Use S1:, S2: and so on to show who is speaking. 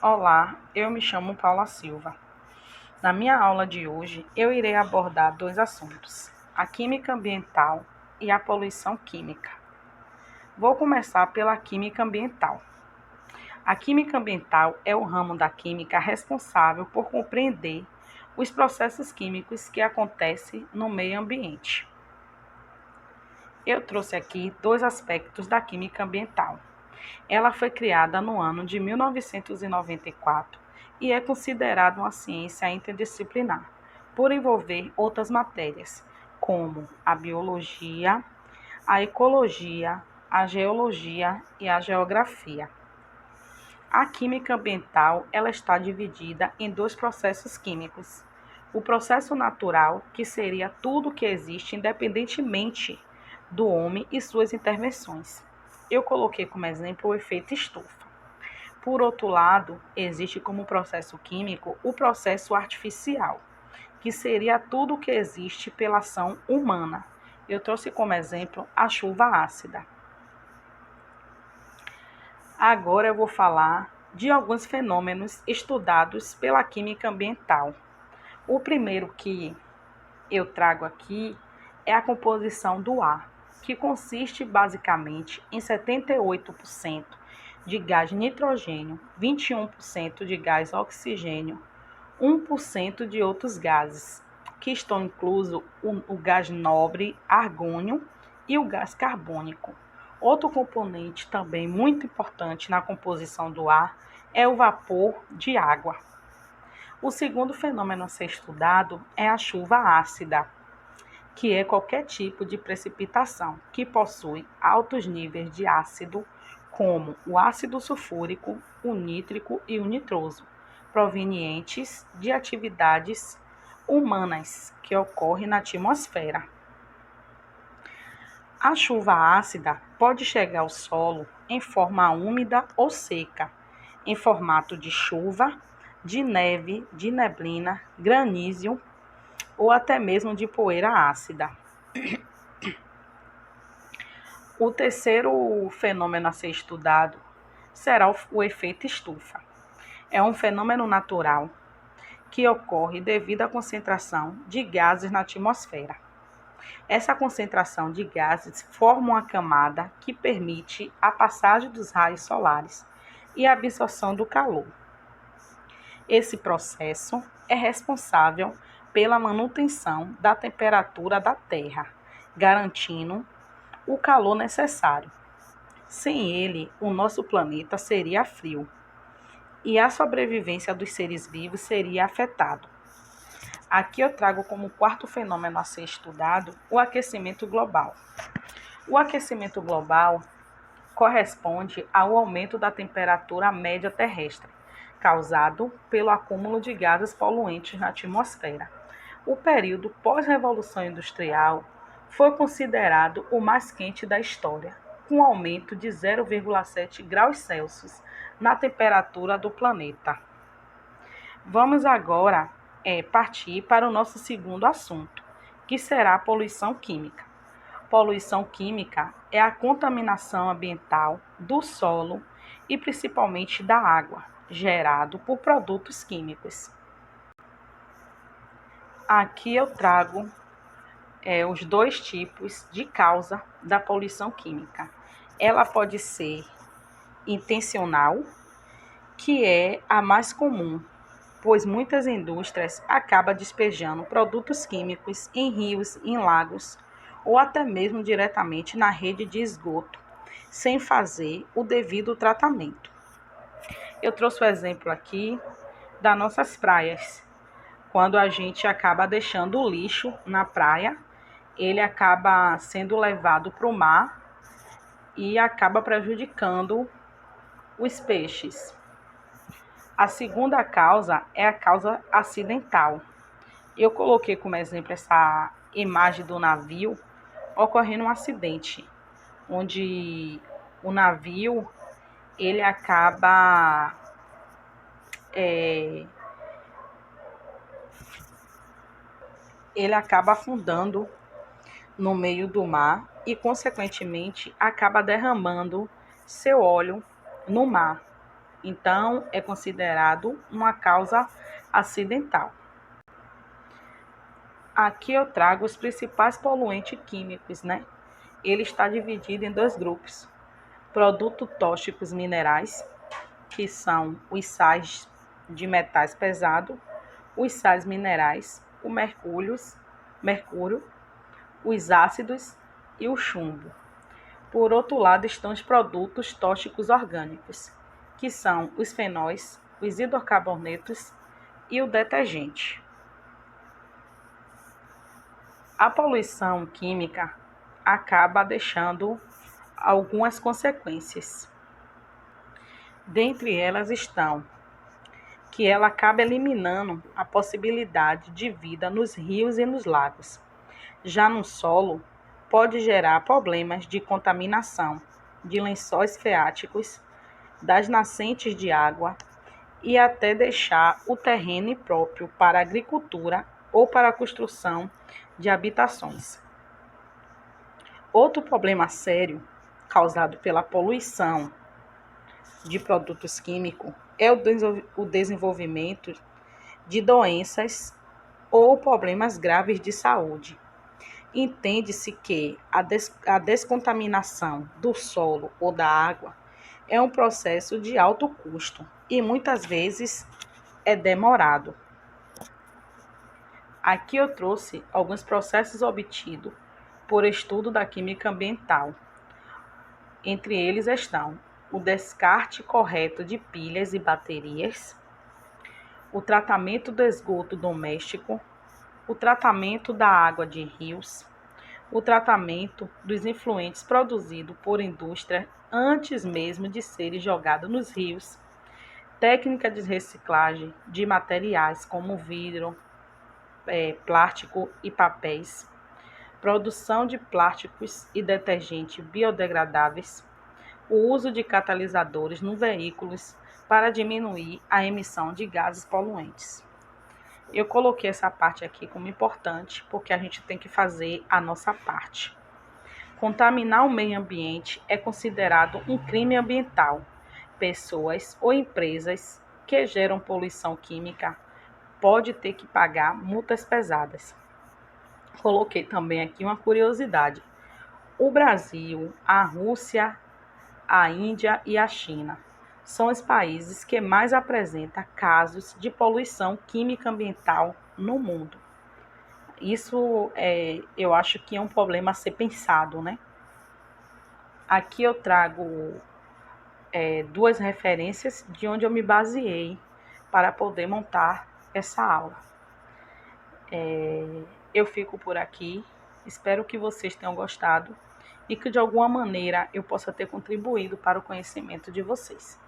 S1: Olá, eu me chamo Paula Silva. Na minha aula de hoje, eu irei abordar dois assuntos: a química ambiental e a poluição química. Vou começar pela química ambiental. A química ambiental é o ramo da química responsável por compreender os processos químicos que acontecem no meio ambiente. Eu trouxe aqui dois aspectos da química ambiental. Ela foi criada no ano de 1994 e é considerada uma ciência interdisciplinar, por envolver outras matérias, como a biologia, a ecologia, a geologia e a geografia. A química ambiental ela está dividida em dois processos químicos. O processo natural, que seria tudo que existe independentemente do homem e suas intervenções. Eu coloquei como exemplo o efeito estufa. Por outro lado, existe como processo químico o processo artificial, que seria tudo que existe pela ação humana. Eu trouxe como exemplo a chuva ácida. Agora eu vou falar de alguns fenômenos estudados pela química ambiental. O primeiro que eu trago aqui é a composição do ar, que consiste basicamente em 78% de gás nitrogênio, 21% de gás oxigênio, 1% de outros gases, que estão inclusos o gás nobre, argônio e o gás carbônico. Outro componente também muito importante na composição do ar é o vapor de água. O segundo fenômeno a ser estudado é a chuva ácida, que é qualquer tipo de precipitação que possui altos níveis de ácido, como o ácido sulfúrico, o nítrico e o nitroso, provenientes de atividades humanas que ocorrem na atmosfera. A chuva ácida pode chegar ao solo em forma úmida ou seca, em formato de chuva, de neve, de neblina, granizo ou até mesmo de poeira ácida. O terceiro fenômeno a ser estudado será o efeito estufa. É um fenômeno natural que ocorre devido à concentração de gases na atmosfera. Essa concentração de gases forma uma camada que permite a passagem dos raios solares e a absorção do calor. Esse processo é responsável pela manutenção da temperatura da Terra, garantindo o calor necessário. Sem ele, o nosso planeta seria frio e a sobrevivência dos seres vivos seria afetada. Aqui eu trago como quarto fenômeno a ser estudado o aquecimento global. O aquecimento global corresponde ao aumento da temperatura média terrestre, causado pelo acúmulo de gases poluentes na atmosfera. O período pós-revolução industrial foi considerado o mais quente da história, com aumento de 0,7 graus Celsius na temperatura do planeta. Vamos agora partir para o nosso segundo assunto, que será a poluição química. Poluição química é a contaminação ambiental do solo e principalmente da água, gerado por produtos químicos. Aqui eu trago os dois tipos de causa da poluição química. Ela pode ser intencional, que é a mais comum, pois muitas indústrias acabam despejando produtos químicos em rios, em lagos ou até mesmo diretamente na rede de esgoto, sem fazer o devido tratamento. Eu trouxe o exemplo aqui das nossas praias. Quando a gente acaba deixando o lixo na praia, ele acaba sendo levado para o mar e acaba prejudicando os peixes. A segunda causa é a causa acidental. Eu coloquei como exemplo essa imagem do navio ocorrendo um acidente, onde o navio ele acaba afundando no meio do mar e, consequentemente, acaba derramando seu óleo no mar. Então, é considerado uma causa acidental. Aqui eu trago os principais poluentes químicos, né? Ele está dividido em dois grupos: produtos tóxicos minerais, que são os sais de metais pesados, os sais minerais, o mercúrio, os ácidos e o chumbo. Por outro lado estão os produtos tóxicos orgânicos, que são os fenóis, os hidrocarbonetos e o detergente. A poluição química acaba deixando algumas consequências. Dentre elas estão que ela acaba eliminando a possibilidade de vida nos rios e nos lagos. Já no solo, pode gerar problemas de contaminação de lençóis freáticos, das nascentes de água e até deixar o terreno impróprio para a agricultura ou para a construção de habitações. Outro problema sério causado pela poluição de produtos químicos é o desenvolvimento de doenças ou problemas graves de saúde. Entende-se que a descontaminação do solo ou da água é um processo de alto custo e muitas vezes é demorado. Aqui eu trouxe alguns processos obtidos por estudo da química ambiental. Entre eles estão o descarte correto de pilhas e baterias, o tratamento do esgoto doméstico, o tratamento da água de rios, o tratamento dos efluentes produzidos por indústria antes mesmo de serem jogados nos rios, técnica de reciclagem de materiais como vidro, plástico e papéis, produção de plásticos e detergentes biodegradáveis, o uso de catalisadores nos veículos para diminuir a emissão de gases poluentes. Eu coloquei essa parte aqui como importante porque a gente tem que fazer a nossa parte. Contaminar o meio ambiente é considerado um crime ambiental. Pessoas ou empresas que geram poluição química podem ter que pagar multas pesadas. Coloquei também aqui uma curiosidade. O Brasil, a Rússia, a Índia e a China são os países que mais apresentam casos de poluição química ambiental no mundo. Isso eu acho que é um problema a ser pensado, né? Aqui eu trago duas referências de onde eu me baseei para poder montar essa aula. Eu fico por aqui, espero que vocês tenham gostado e que de alguma maneira eu possa ter contribuído para o conhecimento de vocês.